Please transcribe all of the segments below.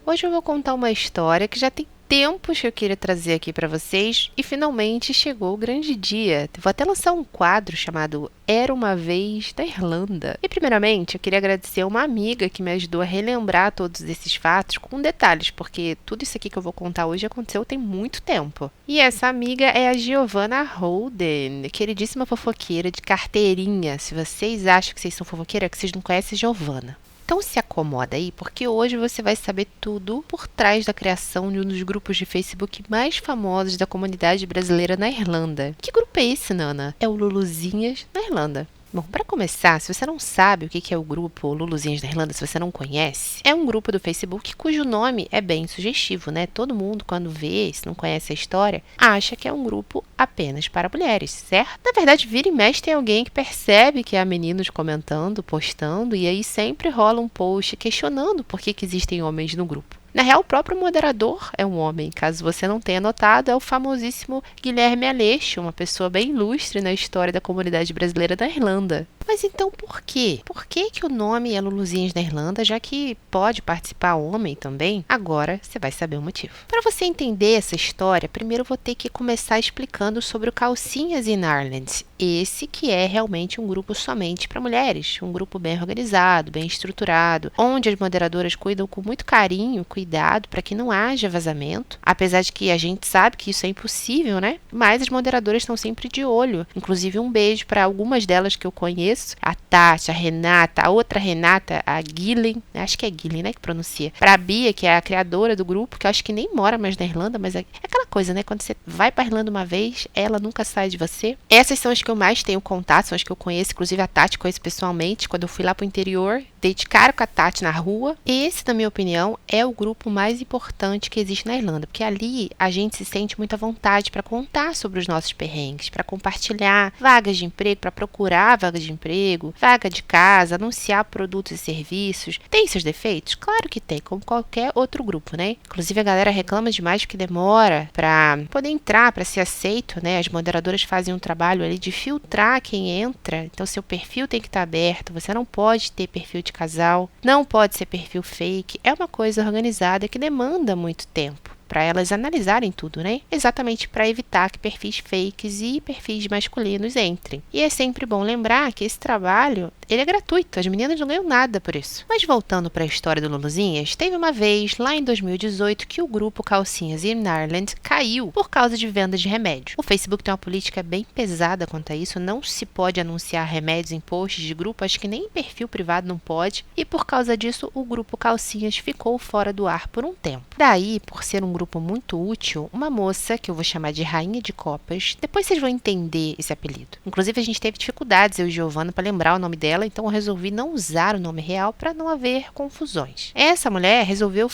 Hoje eu vou contar uma história que já tem tempos que eu queria trazer aqui para vocês e finalmente chegou o grande dia. Vou até lançar um quadro chamado Era uma Vez na Irlanda. E primeiramente eu queria agradecer a uma amiga que me ajudou a relembrar todos esses fatos com detalhes, porque tudo isso aqui que eu vou contar hoje aconteceu tem muito tempo. E essa amiga é a Giovanna Holden, queridíssima fofoqueira de carteirinha. Se vocês acham que vocês são fofoqueira, é que vocês não conhecem a Giovanna. Então se acomoda aí, porque hoje você vai saber tudo por trás da criação de um dos grupos de Facebook mais famosos da comunidade brasileira na Irlanda. Que grupo é esse, Nana? É o Luluzinhas na Irlanda. Bom, para começar, se você não sabe o que é o grupo Luluzinhas da Irlanda, se você não conhece, é um grupo do Facebook cujo nome é bem sugestivo, né? Todo mundo, quando vê, se não conhece a história, acha que é um grupo apenas para mulheres, certo? Na verdade, vira e mexe tem alguém que percebe que há meninos comentando, postando, e aí sempre rola um post questionando por que existem homens no grupo. Na real, o próprio moderador é um homem, caso você não tenha notado, é o famosíssimo Guilherme Aleixo, uma pessoa bem ilustre na história da comunidade brasileira da Irlanda. Mas então por quê? Por que o nome é Luluzinhas da Irlanda, já que pode participar homem também? Agora você vai saber o motivo. Para você entender essa história, primeiro eu vou ter que começar explicando sobre o Calcinhas in Ireland. Esse que é realmente um grupo somente para mulheres, um grupo bem organizado, bem estruturado, onde as moderadoras cuidam com muito carinho, cuidado para que não haja vazamento, apesar de que a gente sabe que isso é impossível, né? Mas as moderadoras estão sempre de olho. Inclusive um beijo para algumas delas que eu conheço, a Tati, a Renata, a outra Renata, a Gillian, acho que é Gillian, né, que pronuncia, para a Bia, que é a criadora do grupo, que eu acho que nem mora mais na Irlanda, mas é aquela coisa, né? Quando você vai para a Irlanda uma vez, ela nunca sai de você. Essas são as que eu mais tenho contato, são as que eu conheço, inclusive a Tati conheço pessoalmente, quando eu fui lá pro interior, dei de cara com a Tati na rua. Esse, na minha opinião, é o grupo mais importante que existe na Irlanda, porque ali a gente se sente muito à vontade para contar sobre os nossos perrengues, para compartilhar vagas de emprego, para procurar vagas de emprego, vaga de casa, anunciar produtos e serviços. Tem seus defeitos? Claro que tem, como qualquer outro grupo, né? Inclusive a galera reclama demais porque demora para poder entrar, para ser aceito, né? As moderadoras fazem um trabalho ali de filtrar quem entra, então seu perfil tem que estar aberto, você não pode ter perfil de casal, não pode ser perfil fake, é uma coisa organizada que demanda muito tempo para elas analisarem tudo, né? Exatamente para evitar que perfis fakes e perfis masculinos entrem. E é sempre bom lembrar que esse trabalho, ele é gratuito, as meninas não ganham nada por isso. Mas voltando para a história do Luluzinhas, teve uma vez, lá em 2018, que o grupo Calcinhas in Ireland caiu por causa de venda de remédio. O Facebook tem uma política bem pesada quanto a isso, não se pode anunciar remédios em posts de grupo, acho que nem em perfil privado não pode, e por causa disso o grupo Calcinhas ficou fora do ar por um tempo. Daí, por ser um grupo muito útil, uma moça, que eu vou chamar de Rainha de Copas, depois vocês vão entender esse apelido. Inclusive a gente teve dificuldades, eu e Giovanna, para lembrar o nome dela, então eu resolvi não usar o nome real para não haver confusões. Essa mulher resolveu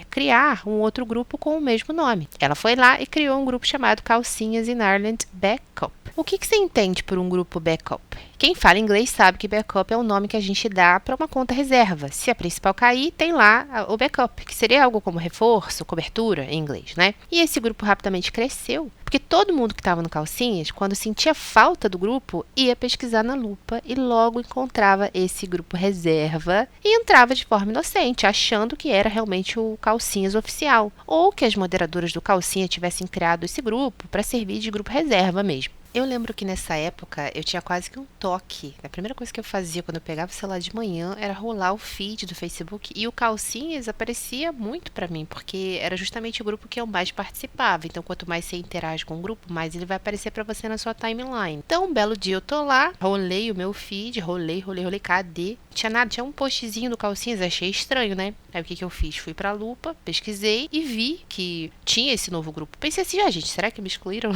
criar um outro grupo com o mesmo nome. Ela foi lá e criou um grupo chamado Calcinhas in Ireland Backup. O que você entende por um grupo backup? Quem fala inglês sabe que backup é o nome que a gente dá para uma conta reserva. Se a principal cair, tem lá o backup, que seria algo como reforço, cobertura em inglês, né? E esse grupo rapidamente cresceu, porque todo mundo que estava no Calcinhas, quando sentia falta do grupo, ia pesquisar na lupa e logo encontrava esse grupo reserva e entrava de forma inocente, achando que era realmente o Calcinhas oficial, ou que as moderadoras do Calcinha tivessem criado esse grupo para servir de grupo reserva mesmo. Eu lembro que nessa época eu tinha quase que um toque. A primeira coisa que eu fazia quando eu pegava o celular de manhã era rolar o feed do Facebook e o Calcinhas aparecia muito pra mim, porque era justamente o grupo que eu mais participava. Então, quanto mais você interage com o grupo, mais ele vai aparecer pra você na sua timeline. Então, um belo dia eu tô lá, rolei o meu feed, rolei, cadê? Tinha nada, tinha um postzinho do Calcinhas, achei estranho, né? Aí o que eu fiz? Fui pra lupa, pesquisei e vi que tinha esse novo grupo. Pensei assim, gente, será que me excluíram?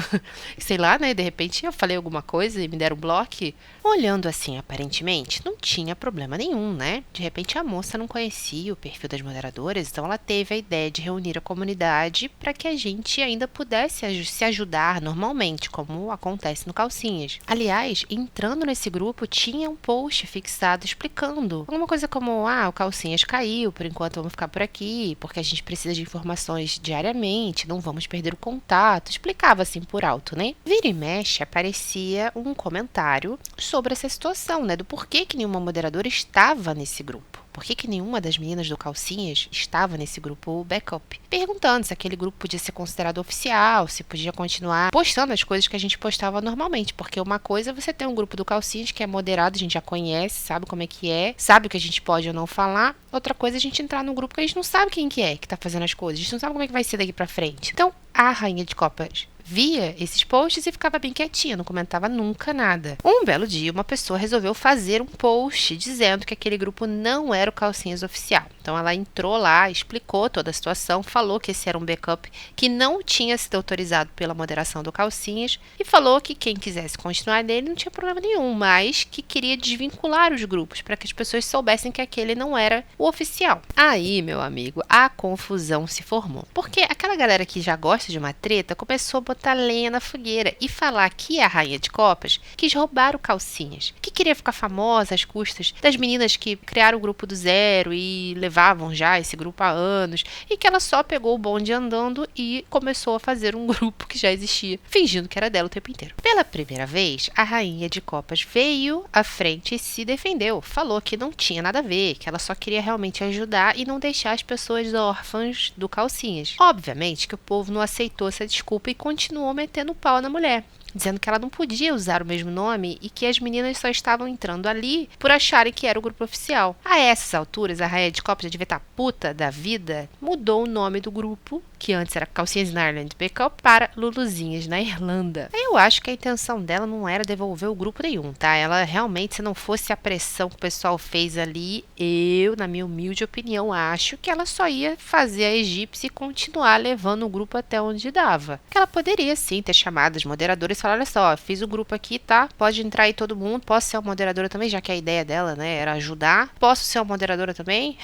Sei lá, né? De repente eu falei alguma coisa e me deram bloco. Olhando assim, aparentemente, não tinha problema nenhum, né? De repente a moça não conhecia o perfil das moderadoras, então ela teve a ideia de reunir a comunidade para que a gente ainda pudesse se ajudar normalmente, como acontece no Calcinhas. Aliás, entrando nesse grupo, tinha um post fixado explicando alguma coisa como, o Calcinhas caiu, por enquanto vamos ficar por aqui, porque a gente precisa de informações diariamente, não vamos perder o contato. Explicava assim por alto, né? Vira e mexe, aparecia um comentário sobre essa situação, né? Do porquê que nenhuma moderadora estava nesse grupo. por que nenhuma das meninas do Calcinhas estava nesse grupo backup, perguntando se aquele grupo podia ser considerado oficial, se podia continuar postando as coisas que a gente postava normalmente, porque uma coisa é você ter um grupo do Calcinhas que é moderado, a gente já conhece, sabe como é, sabe o que a gente pode ou não falar. Outra coisa é a gente entrar num grupo que a gente não sabe quem que é que tá fazendo as coisas, a gente não sabe como é que vai ser daqui pra frente. Então, a Rainha de Copas via esses posts e ficava bem quietinha, não comentava nunca nada. Um belo dia, uma pessoa resolveu fazer um post dizendo que aquele grupo não era o Calcinhas oficial. Então ela entrou lá, explicou toda a situação, falou que esse era um backup que não tinha sido autorizado pela moderação do Calcinhas e falou que quem quisesse continuar nele não tinha problema nenhum, mas que queria desvincular os grupos para que as pessoas soubessem que aquele não era o oficial. Aí, meu amigo, a confusão se formou. Porque aquela galera que já gosta de uma treta começou a botar lenha na fogueira e falar que a Rainha de Copas quis roubar o Calcinhas, que queria ficar famosa às custas das meninas que criaram o grupo do zero e levavam já esse grupo há anos, e que ela só pegou o bonde andando e começou a fazer um grupo que já existia, fingindo que era dela o tempo inteiro. Pela primeira vez, a Rainha de Copas veio à frente e se defendeu, falou que não tinha nada a ver, que ela só queria realmente ajudar e não deixar as pessoas órfãs do Calcinhas. Obviamente que o povo não aceitou essa desculpa e continuou metendo pau na mulher, dizendo que ela não podia usar o mesmo nome e que as meninas só estavam entrando ali por acharem que era o grupo oficial. A essas alturas, a Rainha de Copas já devia estar puta da vida, mudou o nome do grupo, que antes era Calcinhas na Ireland Backup, para Luluzinhas na Irlanda. Eu acho que a intenção dela não era devolver o grupo nenhum, tá? Ela realmente, se não fosse a pressão que o pessoal fez ali, eu, na minha humilde opinião, acho que ela só ia fazer a egípcia e continuar levando o grupo até onde dava. Que ela poderia, sim, ter chamado as moderadoras e falar, olha só, fiz o grupo aqui, tá? Pode entrar aí todo mundo, posso ser uma moderadora também, já que a ideia dela, né, era ajudar. Posso ser uma moderadora também?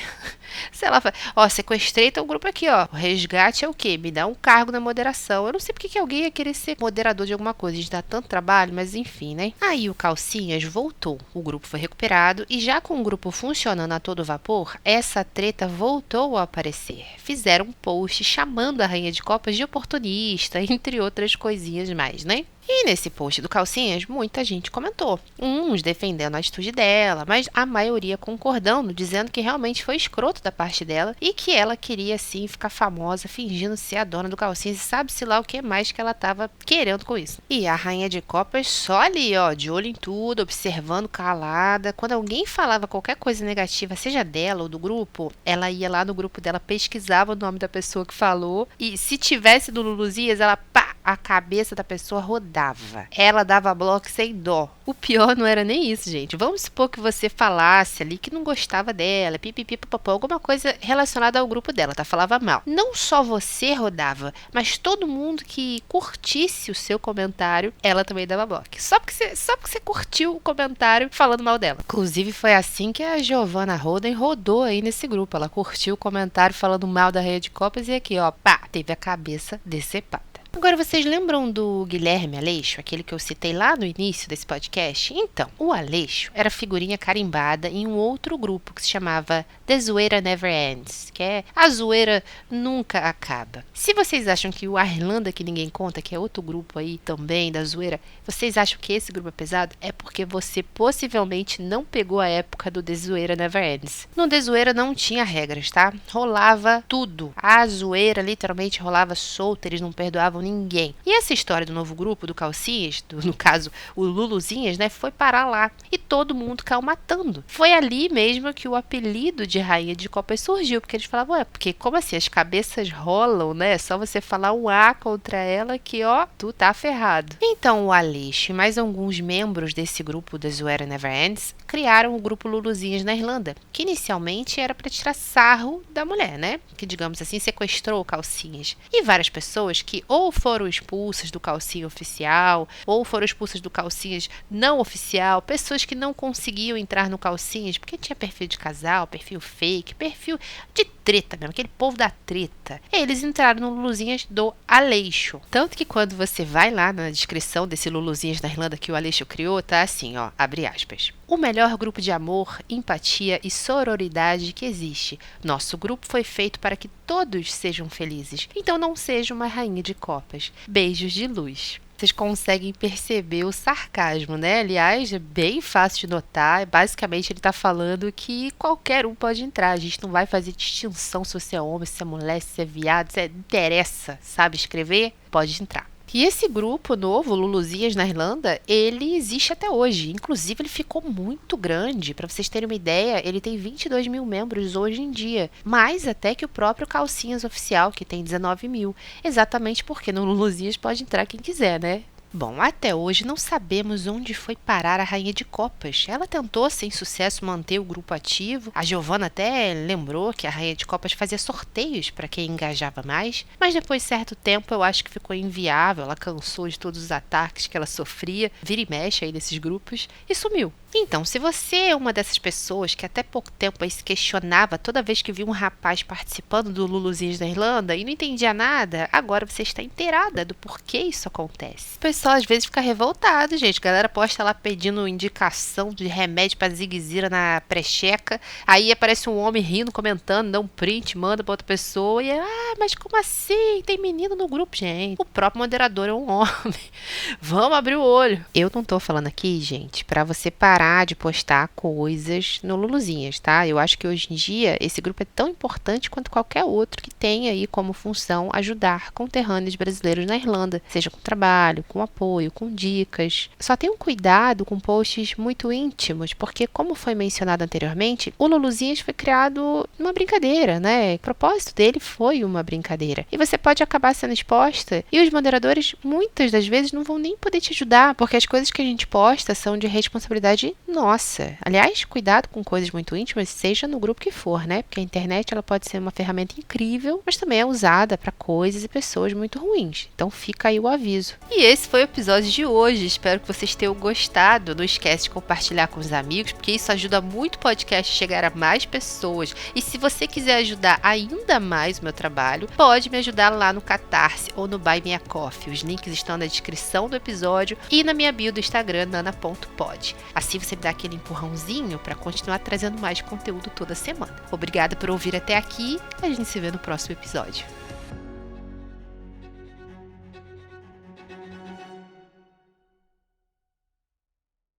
Sei lá, ó, sequestrei teu grupo aqui, ó. O resgate é o quê? Me dá um cargo na moderação. Eu não sei porque que alguém ia querer ser moderador de alguma coisa. A gente dá tanto trabalho, mas enfim, né? Aí o Calcinhas voltou. O grupo foi recuperado e já com o grupo funcionando a todo vapor, essa treta voltou a aparecer. Fizeram um post chamando a Rainha de Copas de oportunista, entre outras coisinhas mais, né? E nesse post do Calcinhas, muita gente comentou. Uns defendendo a atitude dela, mas a maioria concordando, dizendo que realmente foi escroto da parte dela e que ela queria, sim, ficar famosa, fingindo ser a dona do Calcinhas e sabe-se lá o que mais que ela estava querendo com isso. E a Rainha de Copas só ali, ó, de olho em tudo, observando calada. Quando alguém falava qualquer coisa negativa, seja dela ou do grupo, ela ia lá no grupo dela, pesquisava o nome da pessoa que falou e se tivesse do Luluzias, ela pá, a cabeça da pessoa rodava. Ela dava bloco sem dó. O pior não era nem isso, gente. Vamos supor que você falasse ali que não gostava dela, pipipipopopó, alguma coisa relacionada ao grupo dela, tá? Falava mal. Não só você rodava, mas todo mundo que curtisse o seu comentário, ela também dava bloco. Só porque você curtiu o comentário falando mal dela. Inclusive, foi assim que a Giovanna Roden rodou aí nesse grupo. Ela curtiu o comentário falando mal da Rainha de Copas e aqui, ó, pá, teve a cabeça decepada. Agora, vocês lembram do Guilherme Aleixo, aquele que eu citei lá no início desse podcast? Então, o Aleixo era figurinha carimbada em um outro grupo que se chamava The Zoeira Never Ends, que é a zoeira nunca acaba. Se vocês acham que o A Irlanda que Ninguém Conta, que é outro grupo aí também da zoeira, vocês acham que esse grupo é pesado? É porque você possivelmente não pegou a época do The Zoeira Never Ends. No The Zoeira não tinha regras, tá? Rolava tudo. A zoeira literalmente rolava solta, eles não perdoavam ninguém. E essa história do novo grupo, do Calcinhas, no caso o Luluzinhas, né, foi parar lá. E todo mundo caiu matando. Foi ali mesmo que o apelido de Rainha de Copas surgiu, porque eles falavam, ué, porque como assim, as cabeças rolam, né? É só você falar um A contra ela que, ó, tu tá ferrado. Então o Aleixo e mais alguns membros desse grupo da Zoeira Never Ends criaram o grupo Luluzinhas na Irlanda, que inicialmente era para tirar sarro da mulher, né? Que, digamos assim, sequestrou o Calcinhas. E várias pessoas que ou foram expulsas do Calcinha oficial, ou foram expulsas do Calcinhas não oficial, pessoas que não conseguiam entrar no Calcinhas porque tinha perfil de casal, perfil fake, perfil de treta mesmo, aquele povo da treta. Eles entraram no Luluzinhas do Aleixo. Tanto que quando você vai lá na descrição desse Luluzinhas da Irlanda que o Aleixo criou, tá assim, ó, abre aspas. O melhor grupo de amor, empatia e sororidade que existe. Nosso grupo foi feito para que todos sejam felizes. Então não seja uma rainha de copas. Beijos de luz. Vocês conseguem perceber o sarcasmo, né? Aliás, é bem fácil de notar. Basicamente, ele tá falando que qualquer um pode entrar. A gente não vai fazer distinção se você é homem, se é mulher, se é viado, se interessa, sabe escrever? Pode entrar. E esse grupo novo, Luluzinhas na Irlanda, ele existe até hoje. Inclusive, ele ficou muito grande. Para vocês terem uma ideia, ele tem 22 mil membros hoje em dia. Mais até que o próprio Calcinhas Oficial, que tem 19 mil. Exatamente porque no Luluzinhas pode entrar quem quiser, né? Bom, até hoje não sabemos onde foi parar a Rainha de Copas. Ela tentou, sem sucesso, manter o grupo ativo. A Giovanna até lembrou que a Rainha de Copas fazia sorteios para quem engajava mais, mas depois de certo tempo eu acho que ficou inviável. Ela cansou de todos os ataques que ela sofria, vira e mexe aí desses grupos, e sumiu. Então, se você é uma dessas pessoas que até pouco tempo aí se questionava toda vez que via um rapaz participando do Luluzinhos da Irlanda e não entendia nada, agora você está inteirada do porquê isso acontece. O pessoal às vezes fica revoltado, gente. A galera posta lá pedindo indicação de remédio para ziguezira na precheca, aí aparece um homem rindo, comentando, dá um print, manda para outra pessoa e mas como assim? Tem menino no grupo, gente. O próprio moderador é um homem. Vamos abrir o olho. Eu não tô falando aqui, gente, para você parar de postar coisas no Luluzinhas, tá? Eu acho que hoje em dia esse grupo é tão importante quanto qualquer outro que tenha aí como função ajudar conterrâneos brasileiros na Irlanda, seja com trabalho, com apoio, com dicas. Só tenham cuidado com posts muito íntimos, porque como foi mencionado anteriormente, o Luluzinhas foi criado numa brincadeira, né? O propósito dele foi uma brincadeira. E você pode acabar sendo exposta e os moderadores muitas das vezes não vão nem poder te ajudar, porque as coisas que a gente posta são de responsabilidade nossa. Aliás, cuidado com coisas muito íntimas, seja no grupo que for, né? Porque a internet ela pode ser uma ferramenta incrível, mas também é usada para coisas e pessoas muito ruins. Então fica aí o aviso. E esse foi o episódio de hoje. Espero que vocês tenham gostado. Não esquece de compartilhar com os amigos, porque isso ajuda muito o podcast a chegar a mais pessoas. E se você quiser ajudar ainda mais o meu trabalho, pode me ajudar lá no Catarse ou no Buy Me a Coffee. Os links estão na descrição do episódio e na minha bio do Instagram, nana.pod. Assim você me dá aquele empurrãozinho para continuar trazendo mais conteúdo toda semana. Obrigada por ouvir até aqui. A gente se vê no próximo episódio.